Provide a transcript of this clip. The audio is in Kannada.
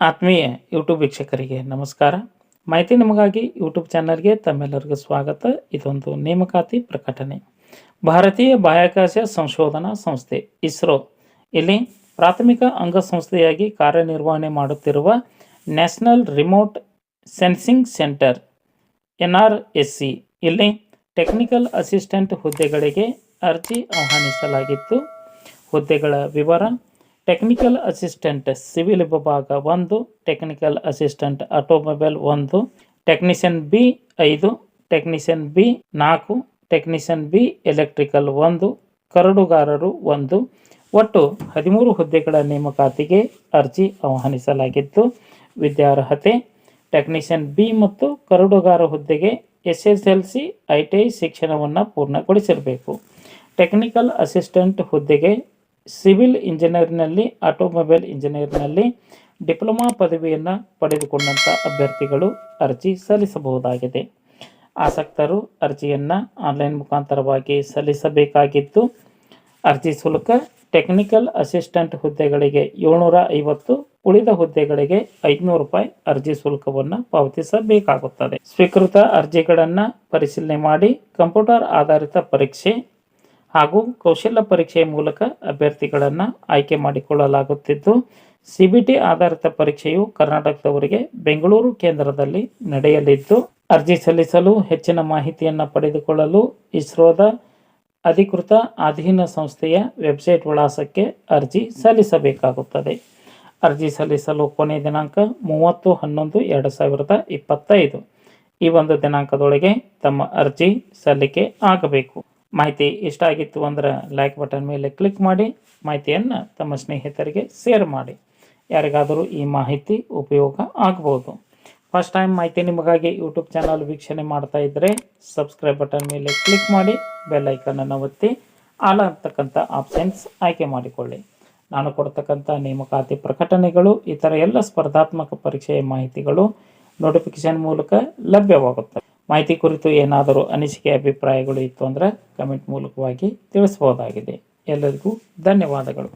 ಆತ್ಮೀಯ ಯೂಟ್ಯೂಬ್ ವೀಕ್ಷಕರಿಗೆ ನಮಸ್ಕಾರ. ಮಾಹಿತಿ ನಿಮಗಾಗಿ ಯೂಟ್ಯೂಬ್ ಚಾನಲ್ಗೆ ತಮ್ಮೆಲ್ಲರಿಗೂ ಸ್ವಾಗತ. ಇದೊಂದು ನೇಮಕಾತಿ ಪ್ರಕಟಣೆ. ಭಾರತೀಯ ಬಾಹ್ಯಾಕಾಶ ಸಂಶೋಧನಾ ಸಂಸ್ಥೆ ಇಸ್ರೋ ಇಲ್ಲಿ ಪ್ರಾಥಮಿಕ ಅಂಗಸಂಸ್ಥೆಯಾಗಿ ಕಾರ್ಯನಿರ್ವಹಣೆ ಮಾಡುತ್ತಿರುವ national remote sensing centre NRSC ಇಲ್ಲಿ ಟೆಕ್ನಿಕಲ್ ಅಸಿಸ್ಟೆಂಟ್ ಹುದ್ದೆಗಳಿಗೆ ಅರ್ಜಿ ಆಹ್ವಾನಿಸಲಾಗಿತ್ತು. ಹುದ್ದೆಗಳ ವಿವರ: ಟೆಕ್ನಿಕಲ್ ಅಸಿಸ್ಟೆಂಟ್ ಸಿವಿಲ್ ವಿಭಾಗ 1, technical assistant automobile 1, technician B 5, technician B 4, technician B electrical 1, ಕರಡುಗಾರರು 1. ಒಟ್ಟು 13 ಹುದ್ದೆಗಳ ನೇಮಕಾತಿಗೆ ಅರ್ಜಿ ಆಹ್ವಾನಿಸಲಾಗಿದ್ದು, ವಿದ್ಯಾರ್ಹತೆ: ಟೆಕ್ನಿಷಿಯನ್ ಬಿ ಮತ್ತು ಕರಡುಗಾರ ಹುದ್ದೆಗೆ SSLC ITI ಶಿಕ್ಷಣವನ್ನು ಪೂರ್ಣಗೊಳಿಸಿರಬೇಕು. ಟೆಕ್ನಿಕಲ್ ಅಸಿಸ್ಟೆಂಟ್ ಹುದ್ದೆಗೆ ಸಿವಿಲ್ ಇಂಜಿನಿಯರ್ನಲ್ಲಿ ಆಟೋಮೊಬೈಲ್ ಇಂಜಿನಿಯರ್ನಲ್ಲಿ ಡಿಪ್ಲೊಮಾ ಪದವಿಯನ್ನು ಪಡೆದುಕೊಂಡಂಥ ಅಭ್ಯರ್ಥಿಗಳು ಅರ್ಜಿ ಸಲ್ಲಿಸಬಹುದಾಗಿದೆ. ಆಸಕ್ತರು ಅರ್ಜಿಯನ್ನು ಆನ್ಲೈನ್ ಮುಖಾಂತರವಾಗಿ ಸಲ್ಲಿಸಬೇಕಾಗಿದ್ದು, ಅರ್ಜಿ ಶುಲ್ಕ ಟೆಕ್ನಿಕಲ್ ಅಸಿಸ್ಟೆಂಟ್ ಹುದ್ದೆಗಳಿಗೆ 750, ಉಳಿದ ಹುದ್ದೆಗಳಿಗೆ 500 ರೂಪಾಯಿ ಅರ್ಜಿ ಶುಲ್ಕವನ್ನು ಪಾವತಿಸಬೇಕಾಗುತ್ತದೆ. ಸ್ವೀಕೃತ ಅರ್ಜಿಗಳನ್ನು ಪರಿಶೀಲನೆ ಮಾಡಿ ಕಂಪ್ಯೂಟರ್ ಆಧಾರಿತ ಪರೀಕ್ಷೆ ಹಾಗೂ ಕೌಶಲ್ಯ ಪರೀಕ್ಷೆಯ ಮೂಲಕ ಅಭ್ಯರ್ಥಿಗಳನ್ನು ಆಯ್ಕೆ ಮಾಡಿಕೊಳ್ಳಲಾಗುತ್ತಿದ್ದು, CBT ಆಧಾರಿತ ಪರೀಕ್ಷೆಯು ಕರ್ನಾಟಕದವರಿಗೆ ಬೆಂಗಳೂರು ಕೇಂದ್ರದಲ್ಲಿ ನಡೆಯಲಿದ್ದು, ಅರ್ಜಿ ಸಲ್ಲಿಸಲು ಹೆಚ್ಚಿನ ಮಾಹಿತಿಯನ್ನು ಪಡೆದುಕೊಳ್ಳಲು ಇಸ್ರೋದ ಅಧಿಕೃತ ಅಧೀನ ಸಂಸ್ಥೆಯ ವೆಬ್ಸೈಟ್ ವಿಳಾಸಕ್ಕೆ ಅರ್ಜಿ ಸಲ್ಲಿಸಬೇಕಾಗುತ್ತದೆ. ಅರ್ಜಿ ಸಲ್ಲಿಸಲು ಕೊನೆಯ ದಿನಾಂಕ 30/11/2025. ಈ ಒಂದು ದಿನಾಂಕದೊಳಗೆ ತಮ್ಮ ಅರ್ಜಿ ಸಲ್ಲಿಕೆ ಆಗಬೇಕು. ಮಾಹಿತಿ ಇಷ್ಟ ಆಗಿತ್ತು ಅಂದರೆ ಲೈಕ್ ಬಟನ್ ಮೇಲೆ ಕ್ಲಿಕ್ ಮಾಡಿ, ಮಾಹಿತಿಯನ್ನು ತಮ್ಮ ಸ್ನೇಹಿತರಿಗೆ ಶೇರ್ ಮಾಡಿ. ಯಾರಿಗಾದರೂ ಈ ಮಾಹಿತಿ ಉಪಯೋಗ ಆಗ್ಬೋದು. ಫಸ್ಟ್ ಟೈಮ್ ಮಾಹಿತಿ ನಿಮಗಾಗಿ ಯೂಟ್ಯೂಬ್ ಚಾನಲ್ ವೀಕ್ಷಣೆ ಮಾಡ್ತಾ ಇದ್ದರೆ ಸಬ್ಸ್ಕ್ರೈಬ್ ಬಟನ್ ಮೇಲೆ ಕ್ಲಿಕ್ ಮಾಡಿ, ಬೆಲ್ ಐಕನನ್ನು ಒತ್ತಿ ಆಲ್ ಅಂತಕ್ಕಂಥ ಆಪ್ಷನ್ಸ್ ಆಯ್ಕೆ ಮಾಡಿಕೊಳ್ಳಿ. ನಾನು ಕೊಡ್ತಕ್ಕಂಥ ನೇಮಕಾತಿ ಪ್ರಕಟಣೆಗಳು, ಇತರ ಎಲ್ಲ ಸ್ಪರ್ಧಾತ್ಮಕ ಪರೀಕ್ಷೆಯ ಮಾಹಿತಿಗಳು ನೋಟಿಫಿಕೇಶನ್ ಮೂಲಕ ಲಭ್ಯವಾಗುತ್ತವೆ. ಮಾಹಿತಿ ಕುರಿತು ಏನಾದರೂ ಅನಿಸಿಕೆ ಅಭಿಪ್ರಾಯಗಳು ಇತ್ತು ಅಂದರೆ ಕಮೆಂಟ್ ಮೂಲಕವಾಗಿ ತಿಳಿಸಬಹುದಾಗಿದೆ. ಎಲ್ಲರಿಗೂ ಧನ್ಯವಾದಗಳು.